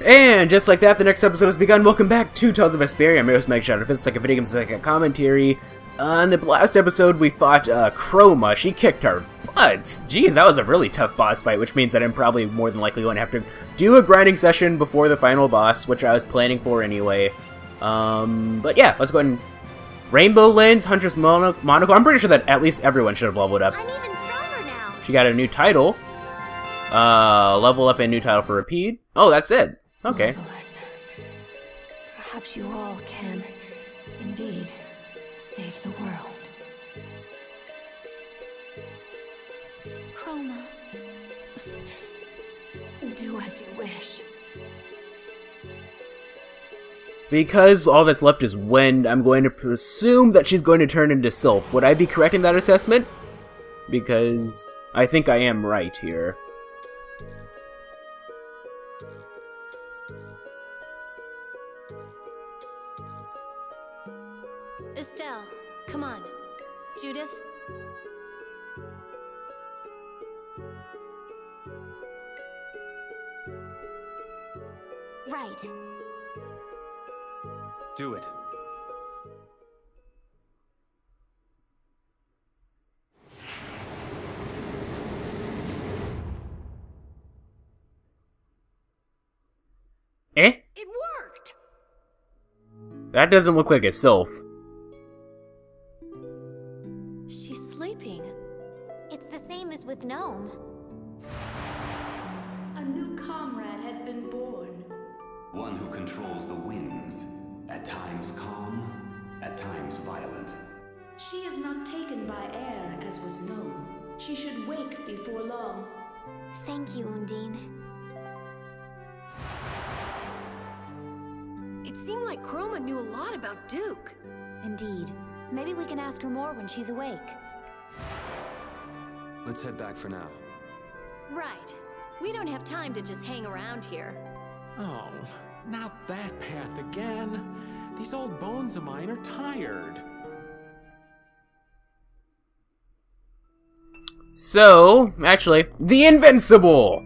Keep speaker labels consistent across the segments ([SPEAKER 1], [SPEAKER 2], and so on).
[SPEAKER 1] And just like that, the next episode has begun. Welcome back to Tales of Vesperia. I'm your host, MegaShadowFist. It's like a video game second commentary. In the last episode, we fought Chroma. She kicked our butts. Jeez, that was a really tough boss fight, which means that I'm probably more than likely going to have to do a grinding session before the final boss, which I was planning for anyway. But yeah, let's go ahead and... Rainbow Lens, Huntress Monocle. I'm pretty sure that at least everyone should have leveled up.
[SPEAKER 2] I'm even stronger now.
[SPEAKER 1] She got a new title. Level up a new title for Repeat. Oh, that's it. Okay.
[SPEAKER 3] Marvelous. Perhaps you all can, indeed, save the world. Chroma, do as you wish.
[SPEAKER 1] Because all that's left is wind, I'm going to presume that she's going to turn into Sylph. Would I be correct in that assessment? Because I think I am right here.
[SPEAKER 2] Estelle, come on. Judith? Right.
[SPEAKER 4] Do it.
[SPEAKER 1] Eh?
[SPEAKER 2] It worked!
[SPEAKER 1] That doesn't look like a Sylph.
[SPEAKER 2] She's sleeping. It's the same as with Gnome.
[SPEAKER 5] A new comrade has been born.
[SPEAKER 4] One who controls the winds. At times calm, at times violent.
[SPEAKER 5] She is not taken by air as was known. She should wake before long.
[SPEAKER 2] Thank you, Undine.
[SPEAKER 6] It seemed like Chroma knew a lot about Duke.
[SPEAKER 7] Indeed. Maybe we can ask her more when she's awake.
[SPEAKER 4] Let's head back for now.
[SPEAKER 2] Right. We don't have time to just hang around here.
[SPEAKER 8] Oh, not that path again. These old bones of mine are tired.
[SPEAKER 1] So, actually, the Invincible!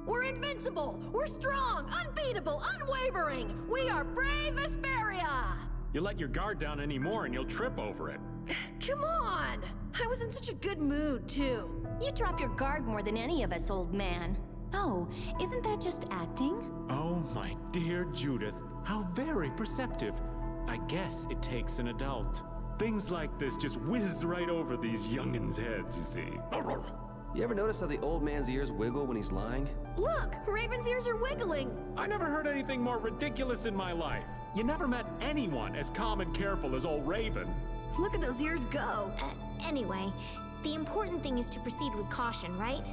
[SPEAKER 6] We're invincible! We're strong! Unbeatable! Unwavering! We are brave Vesperia!
[SPEAKER 8] You let your guard down anymore and you'll trip over it.
[SPEAKER 6] Come on! I was in such a good mood, too.
[SPEAKER 2] You drop your guard more than any of us, old man.
[SPEAKER 7] Oh, isn't that just acting?
[SPEAKER 8] Oh, my dear Judith, how very perceptive. I guess it takes an adult. Things like this just whiz right over these youngins' heads, you see.
[SPEAKER 9] You ever notice how the old man's ears wiggle when he's lying?
[SPEAKER 6] Look! Raven's ears are wiggling!
[SPEAKER 8] I never heard anything more ridiculous in my life. You never met anyone as calm and careful as old Raven.
[SPEAKER 6] Look at those ears go!
[SPEAKER 2] Anyway, the important thing is to proceed with caution, right?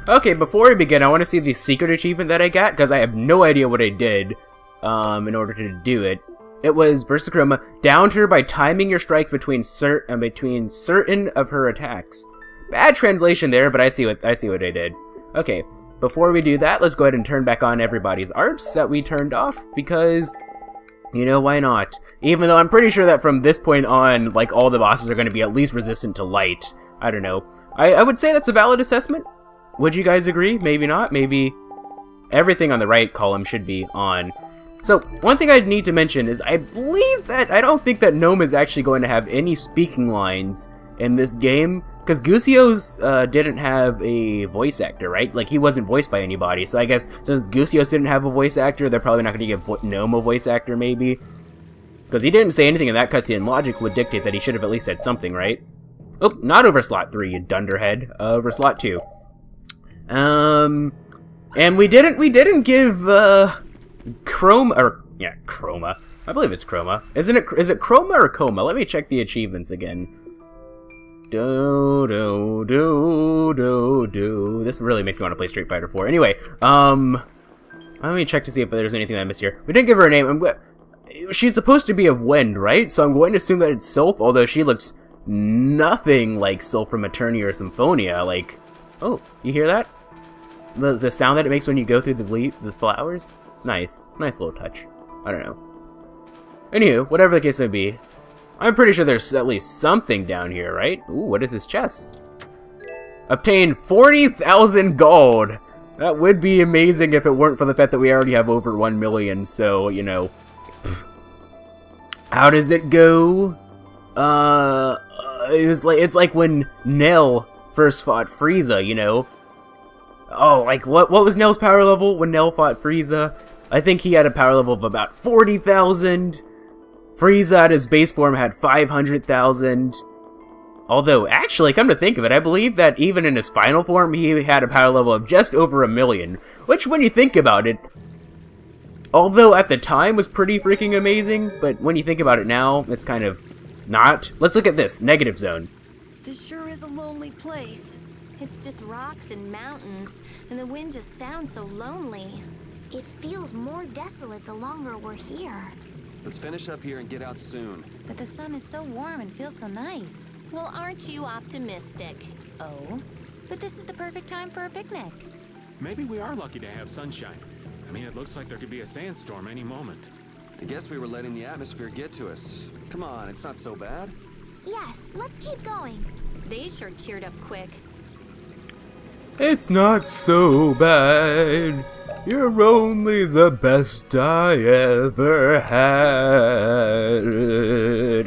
[SPEAKER 1] Okay, before we begin, I want to see the secret achievement that I got, because I have no idea what I did in order to do it. It was versus Chroma. Downed her by timing your strikes between certain of her attacks. Bad translation there, but I see what I did. Okay, before we do that, let's go ahead and turn back on everybody's arts that we turned off, because, you know, why not? Even though I'm pretty sure that from this point on, like, all the bosses are going to be at least resistant to light. I don't know. I would say that's a valid assessment. Would you guys agree? Maybe not. Maybe everything on the right column should be on. So, one thing I need to mention is I don't think that Gnome is actually going to have any speaking lines in this game, because Gusio's didn't have a voice actor, right? Like, he wasn't voiced by anybody, so I guess since Gusio's didn't have a voice actor, they're probably not going to give Gnome a voice actor, maybe. Because he didn't say anything in that cutscene, logic would dictate that he should have at least said something, right? Oh, not over slot 3, you dunderhead. Over slot 2. And we didn't give, Chroma. I believe it's Chroma. Is it Chroma or Coma? Let me check the achievements again. This really makes me want to play Street Fighter 4. Anyway, let me check to see if there's anything I missed here. We didn't give her a name. She's supposed to be of wind, right? So I'm going to assume that it's Sylph, although she looks nothing like Sylph from Eternia or Symphonia. Like, oh, you hear that? The sound that it makes when you go through the flowers? It's nice. Nice little touch. I don't know. Anywho, whatever the case may be, I'm pretty sure there's at least something down here, right? Ooh, what is this chest? Obtain 40,000 gold. That would be amazing if it weren't for the fact that we already have over 1 million, so, you know. How does it go? It's like when Nell first fought Frieza, you know? Oh, like, what was Nell's power level when Nell fought Frieza? I think he had a power level of about 40,000. Frieza at his base form had 500,000. Although, actually, come to think of it, I believe that even in his final form, he had a power level of just over 1 million. Which, when you think about it, although at the time was pretty freaking amazing, but when you think about it now, it's kind of not. Let's look at this, Negative Zone.
[SPEAKER 6] This sure is a lonely place.
[SPEAKER 2] It's just rocks and mountains, and the wind just sounds so lonely. It feels more desolate the longer we're here.
[SPEAKER 9] Let's finish up here and get out soon.
[SPEAKER 7] But the sun is so warm and feels so nice.
[SPEAKER 2] Well, aren't you optimistic?
[SPEAKER 7] Oh? But this is the perfect time for a picnic.
[SPEAKER 8] Maybe we are lucky to have sunshine. I mean, it looks like there could be a sandstorm any moment.
[SPEAKER 9] I guess we were letting the atmosphere get to us. Come on, it's not so bad.
[SPEAKER 2] Yes, let's keep going. They sure cheered up quick.
[SPEAKER 1] It's not so bad. You're only the best I ever had.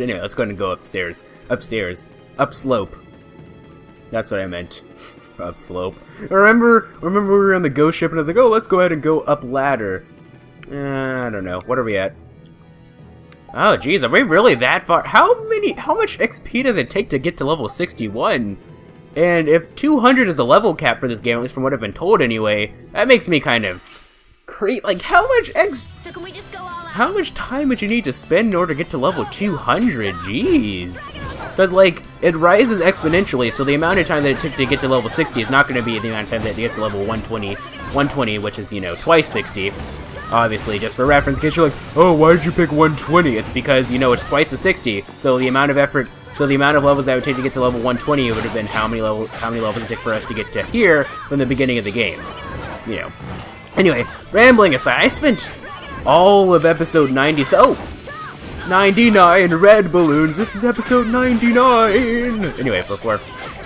[SPEAKER 1] Anyway, let's go ahead and go upstairs. Upstairs. Upslope. That's what I meant. Upslope. Remember we were on the ghost ship and I was like, oh, let's go ahead and go up ladder. I don't know. What are we at? Oh, geez, are we really that far? How much XP does it take to get to level 61? And if 200 is the level cap for this game, at least from what I've been told anyway, that makes me kind of like, how much
[SPEAKER 2] So can we just go all out?
[SPEAKER 1] how much time would you need to spend in order to get to level 200? Jeez. Because, like, it rises exponentially, so the amount of time that it took to get to level 60 is not going to be the amount of time that it gets to level 120, which is, you know, twice 60. Obviously, just for reference, in case you're like, oh, why did you pick 120? It's because, you know, it's twice the 60, so the amount of levels that would take to get to level 120 would have been how many levels it took for us to get to here from the beginning of the game. You know. Anyway, rambling aside, I spent all of episode 90, 99 red balloons. This is episode 99. Anyway, before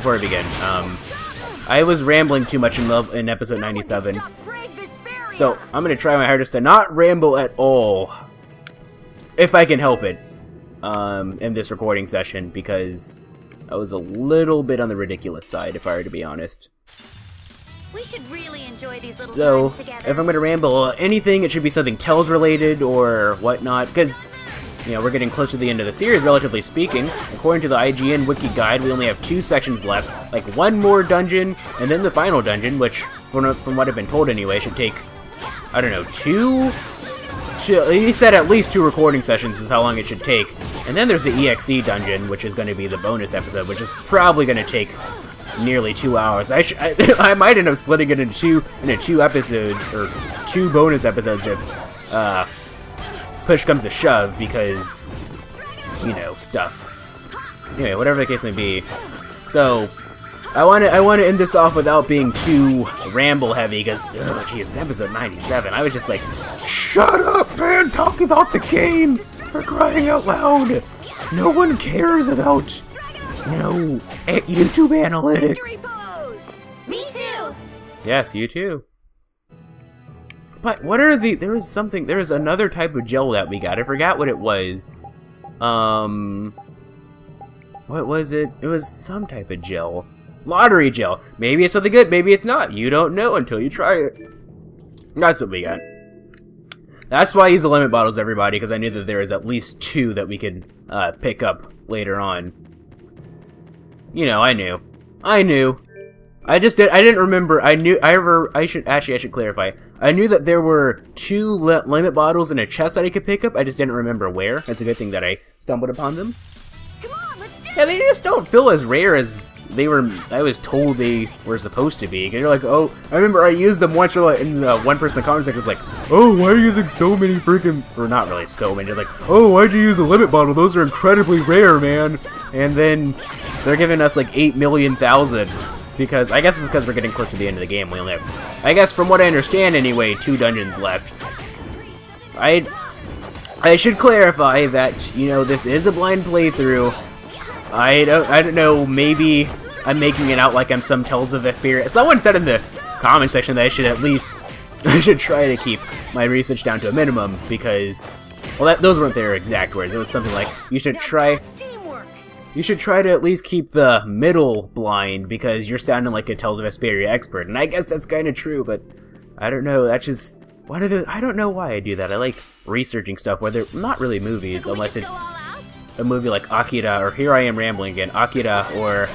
[SPEAKER 1] I begin, I was rambling too much in episode 97. So, I'm going to try my hardest to not ramble at all, if I can help it, in this recording session, because I was a little bit on the ridiculous side, if I were to be honest.
[SPEAKER 2] We should really enjoy these little
[SPEAKER 1] So,
[SPEAKER 2] times together.
[SPEAKER 1] if I'm going to ramble anything, it should be something Tales related or whatnot, because, you know, we're getting close to the end of the series, relatively speaking. According to the IGN wiki guide, we only have 2 sections left, like 1 more dungeon, and then the final dungeon, which, from what I've been told anyway, should take, I don't know, 2? He said at least 2 recording sessions is how long it should take. And then there's the EXE dungeon, which is going to be the bonus episode, which is probably going to take nearly 2 hours. I might end up splitting it into 2 episodes, or 2 bonus episodes if push comes to shove, because, you know, stuff. Anyway, whatever the case may be. So, I want to end this off without being too ramble heavy, because, oh geez, episode 97. I was just like, shut up, man, talk about the game, for crying out loud. No one cares about, you know, YouTube analytics.
[SPEAKER 2] Me too.
[SPEAKER 1] Yes, you too. But what are there was another type of gel that we got. I forgot what it was. What was it? It was some type of gel. Lottery gel. Maybe it's something good, maybe it's not. You don't know until you try it. That's what we got. That's why I use the limit bottles, everybody, because I knew that there was at least 2 that we could pick up later on. You know, I knew. I didn't remember. I should clarify. I knew that there were 2 limit bottles in a chest that I could pick up. I just didn't remember where. It's a good thing that I stumbled upon them.
[SPEAKER 6] Come on, let's do
[SPEAKER 1] Yeah, they just don't feel as rare as I was told they were supposed to be. And you're like, oh, I remember I used them once, and one person in the comment section was like, oh, why are you using so many freaking, or not really so many, just like, oh, why'd you use a limit bottle? Those are incredibly rare, man. And then they're giving us like 8,000,000, because, I guess it's because we're getting close to the end of the game. We only have, I guess from what I understand anyway, 2 dungeons left. I should clarify that, you know, this is a blind playthrough. I don't know, maybe I'm making it out like I'm some Tales of Vesperia. Someone said in the comment section that I should at least I should try to keep my research down to a minimum because, well, those weren't their exact words. It was something like you should try to at least keep the middle blind because you're sounding like a Tales of Vesperia expert, and I guess that's kind of true, but I don't know. That's just I don't know why I do that. I like researching stuff, whether not really movies, unless it's a movie like Akira, or here I am rambling again, Akira, or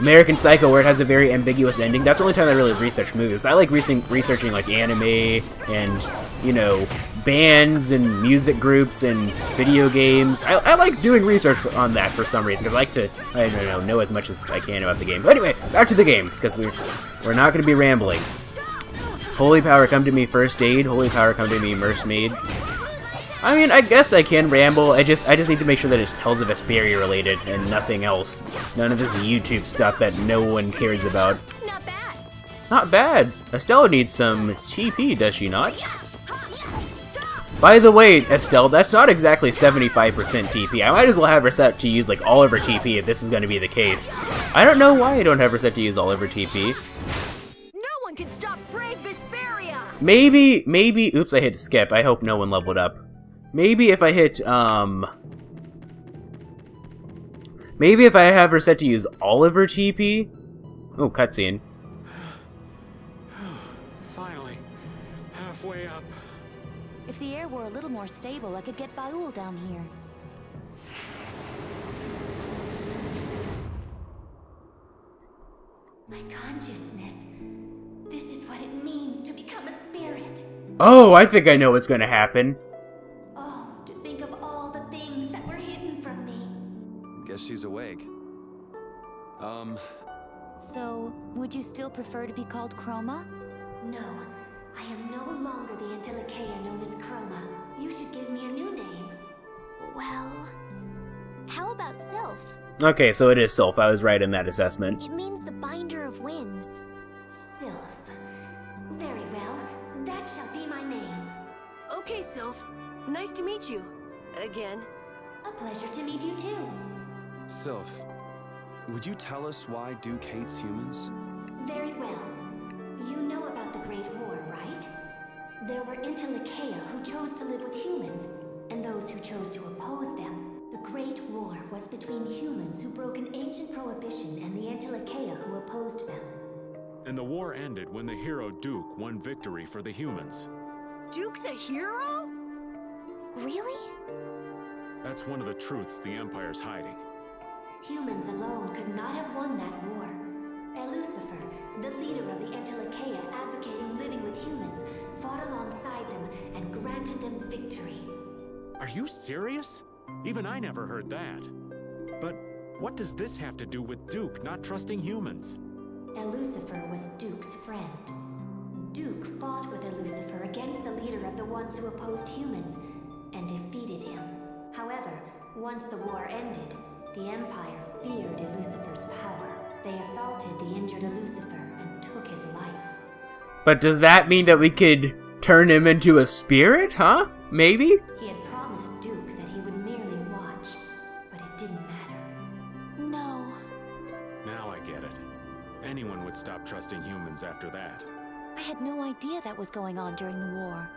[SPEAKER 1] American Psycho, where it has a very ambiguous ending. That's the only time I really research movies. I like researching like anime and, you know, bands and music groups and video games. I like doing research on that for some reason, because I like to, I don't know as much as I can about the game. But anyway, back to the game, because we're not going to be rambling. Holy power, come to me, first aid. Holy power, come to me, immerse maid. I mean, I guess I can ramble. I just need to make sure that it's Tales of Vesperia related and nothing else. None of this YouTube stuff that no one cares about.
[SPEAKER 2] Not bad.
[SPEAKER 1] Not bad. Estelle needs some TP, does she not? By the way, Estelle, that's not exactly 75% TP. I might as well have her set to use like all of her TP if this is going to be the case. I don't know why I don't have her set to use all of her TP.
[SPEAKER 6] No one can stop brave Vesperia.
[SPEAKER 1] Maybe, oops, I hit skip. I hope no one leveled up. Maybe if I hit, maybe if I have her set to use all of her TP? Oh, cutscene.
[SPEAKER 8] Finally, halfway up.
[SPEAKER 7] If the air were a little more stable, I could get Baul down here.
[SPEAKER 3] My consciousness. This is what it means to become a spirit.
[SPEAKER 1] Oh, I think I know what's gonna happen.
[SPEAKER 3] Oh, to think of all the things that were hidden from me.
[SPEAKER 9] Guess she's awake.
[SPEAKER 7] So, would you still prefer to be called Chroma?
[SPEAKER 3] No, I am no longer the Antilocheia known as Chroma. You should give me a new name.
[SPEAKER 2] Well, how about Sylph?
[SPEAKER 1] Okay, so it is Sylph. I was right in that assessment.
[SPEAKER 2] It means the binder of winds.
[SPEAKER 3] Sylph. Very well, that shall be my name.
[SPEAKER 6] Okay, Sylph. Nice to meet you. Again.
[SPEAKER 3] A pleasure to meet you too.
[SPEAKER 9] Sylph, would you tell us why Duke hates humans?
[SPEAKER 3] Very well. You know about the Great War, right? There were Antilocheia who chose to live with humans, and those who chose to oppose them. The Great War was between humans who broke an ancient prohibition and the Antilocheia who opposed them.
[SPEAKER 8] And the war ended when the hero Duke won victory for the humans.
[SPEAKER 6] Duke's a hero?
[SPEAKER 2] Really?
[SPEAKER 8] That's one of the truths the Empire's hiding.
[SPEAKER 3] Humans alone could not have won that war. Lucifer, the leader of the Antilocheia advocating living with humans, fought alongside them and granted them victory.
[SPEAKER 8] Are you serious? Even I never heard that. But what does this have to do with Duke not trusting humans?
[SPEAKER 3] Lucifer was Duke's friend. Duke fought with Lucifer against the leader of the ones who opposed humans, and defeated him. However, once the war ended, the Empire feared Lucifer's power. They assaulted the injured Lucifer and took his life.
[SPEAKER 1] But does that mean that we could turn him into a spirit, huh? Maybe?
[SPEAKER 3] He had promised Duke that he would merely watch, but it didn't matter.
[SPEAKER 2] No.
[SPEAKER 8] Now I get it. Anyone would stop trusting humans after that.
[SPEAKER 7] I had no idea that was going on during the war.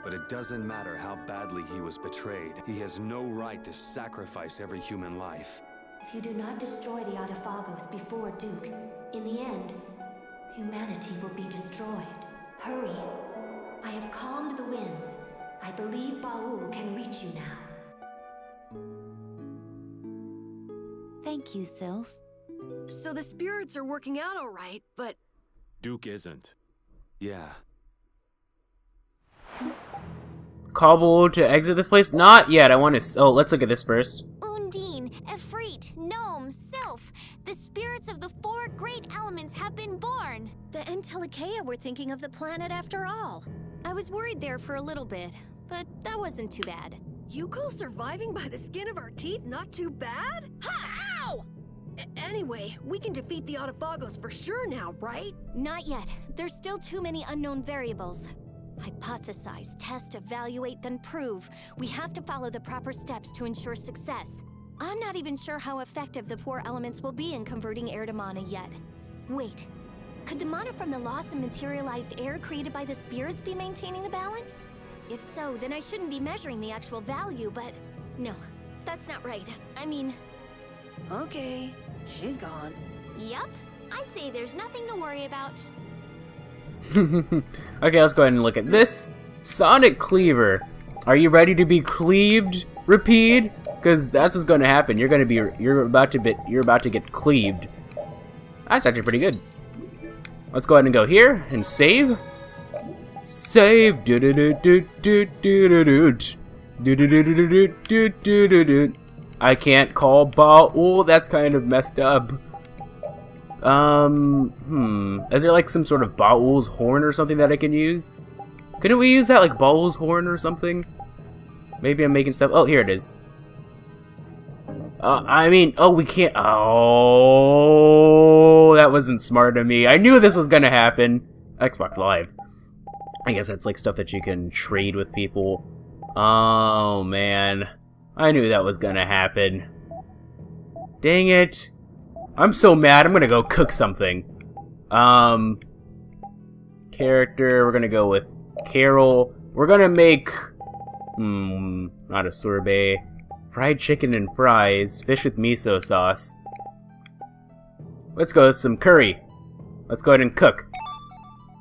[SPEAKER 9] But it doesn't matter how badly he was betrayed. He has no right to sacrifice every human life.
[SPEAKER 3] If you do not destroy the Autophagos before Duke, in the end, humanity will be destroyed. Hurry. I have calmed the winds. I believe Baul can reach you now.
[SPEAKER 7] Thank you, Sylph.
[SPEAKER 6] So the spirits are working out all right, but...
[SPEAKER 8] Duke isn't.
[SPEAKER 9] Yeah.
[SPEAKER 1] Cobble to exit this place? Not yet. I want to... Oh, let's look at this first.
[SPEAKER 2] Undine, Efreet, Gnome, Sylph. The spirits of the four great elements have been born. The Antilocheia were thinking of the planet after all. I was worried there for a little bit, but that wasn't too bad.
[SPEAKER 6] You call surviving by the skin of our teeth not too bad? Ha! Ow! Anyway, we can defeat the Autophagos for sure now, right?
[SPEAKER 2] Not yet. There's still too many unknown variables. Hypothesize, test, evaluate, then prove. We have to follow the proper steps to ensure success. I'm not even sure how effective the four elements will be in converting air to mana yet. Wait. Could the mana from the lost and materialized air created by the spirits be maintaining the balance? If so, then I shouldn't be measuring the actual value, but no, that's not right. I mean...
[SPEAKER 6] Okay, she's gone.
[SPEAKER 2] Yup, I'd say there's nothing to worry about.
[SPEAKER 1] Okay, let's go ahead and look at this. Sonic Cleaver. Are you ready to be cleaved, Repeat? Because that's what's going to happen. You're about to get cleaved. That's actually pretty good. Let's go ahead and go here and save. Save. I can't call ball. Oh, that's kind of messed up. Is there like some sort of Ball's horn or something that I can use? Couldn't we use that like Ball's horn or something? Maybe I'm making stuff. Oh, here it is. We can't. Oh, that wasn't smart of me. I knew this was gonna happen. Xbox Live. I guess that's like stuff that you can trade with people. Oh, man. I knew that was gonna happen. Dang it. I'm so mad. I'm gonna go cook something. Character. We're gonna go with Carol. We're gonna make... not a sorbet. Fried chicken and fries. Fish with miso sauce. Let's go with some curry. Let's go ahead and cook.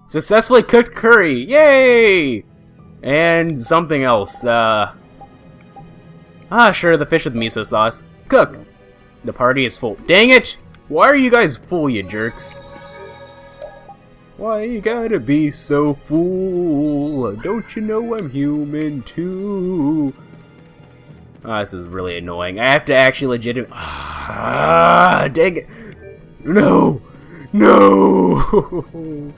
[SPEAKER 1] Successfully cooked curry! Yay! And something else. Sure, the fish with miso sauce. Cook! The party is full. Dang it! Why are you guys full, you jerks? Why you gotta be so full? Don't you know I'm human too? This is really annoying. I have to actually legitimately... dang it! No! No!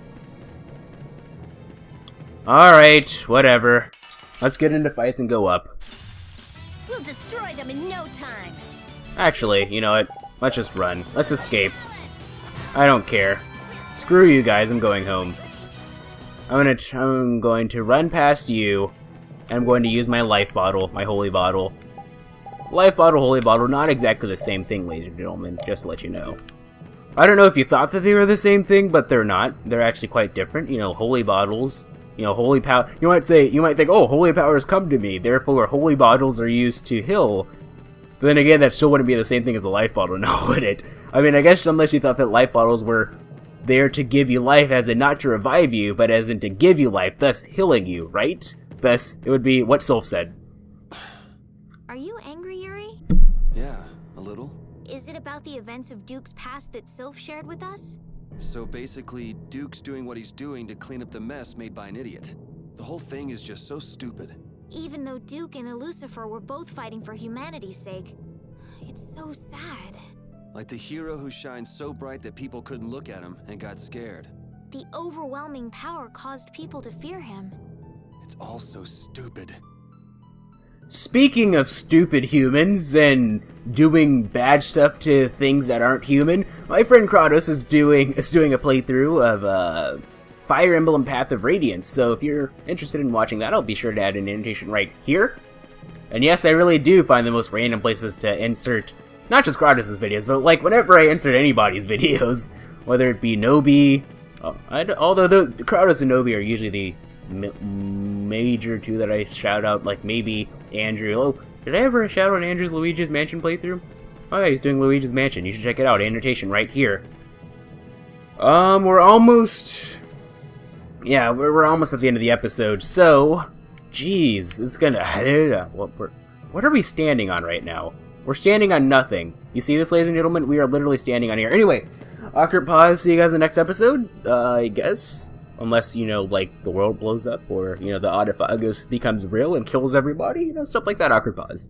[SPEAKER 1] Alright, whatever. Let's get into fights and go up.
[SPEAKER 2] We'll destroy them in no time.
[SPEAKER 1] Actually, you know what? Let's just run. Let's escape. I don't care. Screw you guys, I'm going home. I'm going to run past you, and I'm going to use my life bottle, my holy bottle. Life bottle, holy bottle, not exactly the same thing, ladies and gentlemen, just to let you know. I don't know if you thought that they were the same thing, but they're not. They're actually quite different. You know, holy bottles, you know, holy power. You might think, oh, holy powers come to me, therefore holy bottles are used to heal. But then again, that still wouldn't be the same thing as a life bottle, now would it? I mean, I guess unless you thought that life bottles were there to give you life, as in not to revive you, but as in to give you life, thus healing you, right? Thus, it would be what Sylph said.
[SPEAKER 2] Are you angry, Yuri?
[SPEAKER 9] Yeah, a little.
[SPEAKER 2] Is it about the events of Duke's past that Sylph shared with us?
[SPEAKER 9] So basically, Duke's doing what he's doing to clean up the mess made by an idiot. The whole thing is just so stupid.
[SPEAKER 2] Even though Duke and Lucifer were both fighting for humanity's sake. It's so sad.
[SPEAKER 9] Like the hero who shines so bright that people couldn't look at him and got scared.
[SPEAKER 2] The overwhelming power caused people to fear him.
[SPEAKER 9] It's all so stupid.
[SPEAKER 1] Speaking of stupid humans and doing bad stuff to things that aren't human, my friend Kratos is doing a playthrough of Fire Emblem Path of Radiance. So if you're interested in watching that, I'll be sure to add an annotation right here. And yes, I really do find the most random places to insert not just Kratos' videos, but like whenever I insert anybody's videos, whether it be Nobi, although Kratos and Nobi are usually the major two that I shout out, like maybe Andrew. Oh, did I ever shout out Andrew's Luigi's Mansion playthrough? Oh yeah, he's doing Luigi's Mansion. You should check it out. Annotation right here. We're almost... Yeah, we're almost at the end of the episode, so... Jeez, it's gonna... What are we standing on right now? We're standing on nothing. You see this, ladies and gentlemen? We are literally standing on here. Anyway, awkward pause. See you guys in the next episode, I guess. Unless, you know, like, the world blows up, or, you know, the Autophagos becomes real and kills everybody. You know, stuff like that, awkward pause.